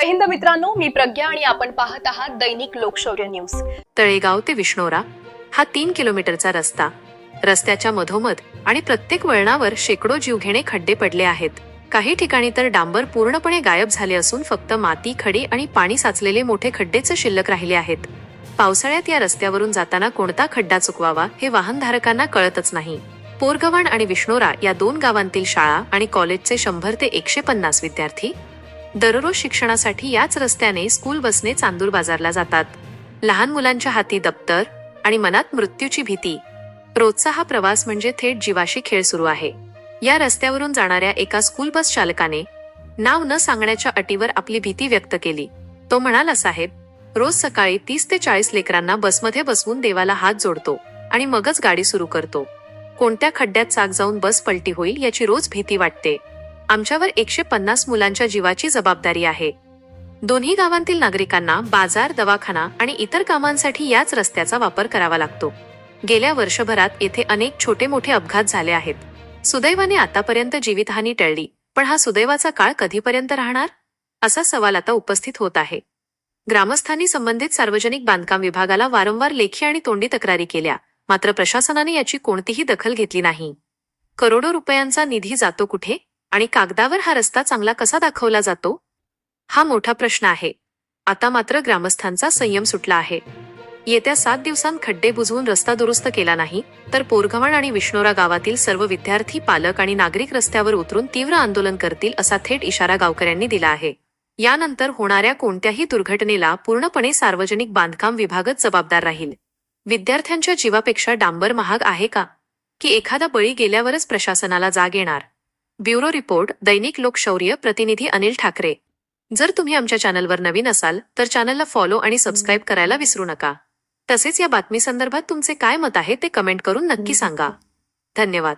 जय हिंद मित्रांनो, मी प्रज्ञा आणि आपण पाहत आहात दैनिक लोकशौर्य न्यूज। तळेगाव ते विष्णोरा हा 3 किलोमीटरचा रस्ता, रस्त्याच्या मधोमध आणि प्रत्येक वळणावर शेकडो जीवघेणे खड्डे पडले आहेत। काही ठिकाणी तर डांबर पूर्णपणे गायब झाले असून फक्त माती, खडी आणि पाणी साचलेले मोठे खड्डेच शिल्लक राहिले आहेत। पावसाळ्यात या रस्त्यावरून जाताना कोणता खड्डा चुकवावा हे वाहनधारकांना कळतच नाही। पोरगव्हाण आणि विष्णोरा या दोन गावांतील शाळा आणि कॉलेजचे 100 ते 150 विद्यार्थी दररोज शिक्षणासाठी याच रस्त्याने स्कूल बसने चांदूर बाजारला जातात। लहान मुलांच्या हाती दप्तर आणि मनात मृत्यूची भीती। रोजचा हा प्रवास म्हणजे थेट जीवाशी खेळ सुरू आहे। या रस्त्यावरून जाणाऱ्या एका स्कूल बस चालकाने नाव न सांगण्याच्या अटीवर आपली भीती व्यक्त केली। तो म्हणाला, साहेब, रोज सकाळी 30 ते 40 लेकरांना बसमध्ये बसवून देवाला हात जोडतो आणि मगच गाडी सुरू करतो। कोणत्या खड्ड्यात चाक जाऊन बस पलटी होईल याची रोज भीती वाटते। आमच्यावर 150 मुलांच्या जीवाची जबाबदारी आहे। दोन्ही गावांतील नागरिकांना बाजार, दवाखाना आणि इतर कामांसाठी याच रस्त्याचा वापर करावा लागतो। गेल्या वर्षभरात येथे अनेक छोटे मोठे अपघात झाले आहेत। सुदैवाने आतापर्यंत जीवितहानी टळली, पण हा सुदैवाचा काळ कधीपर्यंत राहणार असा सवाल आता उपस्थित होत आहे। ग्रामस्थांनी संबंधित सार्वजनिक बांधकाम विभागाला वारंवार लेखी आणि तोंडी तक्रारी केल्या, मात्र प्रशासनाने याची कोणतीही दखल घेतली नाही। करोडो रुपयांचा निधी जातो कुठे आणि कागदावर हा रस्ता चांगला कसा दाखवला जातो, हा मोठा प्रश्न आहे। आता मात्र ग्रामस्थांचा संयम सुटला आहे। येत्या 7 दिवसांत खड्डे बुजवून रस्ता दुरुस्त केला नाही तर पोरगव्हाण आणि विष्णोरा गावातील सर्व विद्यार्थी, पालक आणि नागरिक रस्त्यावर उतरून तीव्र आंदोलन करतील असा थेट इशारा गावकऱ्यांनी दिला आहे। यानंतर होणाऱ्या कोणत्याही दुर्घटनेला पूर्णपणे सार्वजनिक बांधकाम विभागच जबाबदार राहील। विद्यार्थ्यांच्या जीवापेक्षा डांबर महाग आहे का, की एखादा बळी गेल्यावरच प्रशासनाला जाग येणार? ब्युरो रिपोर्ट, दैनिक लोकशौर्य, प्रतिनिधी अनिल ठाकरे। जर तुम्ही आमच्या चॅनलवर नवीन असाल तर चॅनलला फॉलो आणि सबस्क्राईब करायला विसरू नका। तसेच या बातमी संदर्भात तुमचे काय मत आहे ते कमेंट करून नक्की सांगा। धन्यवाद।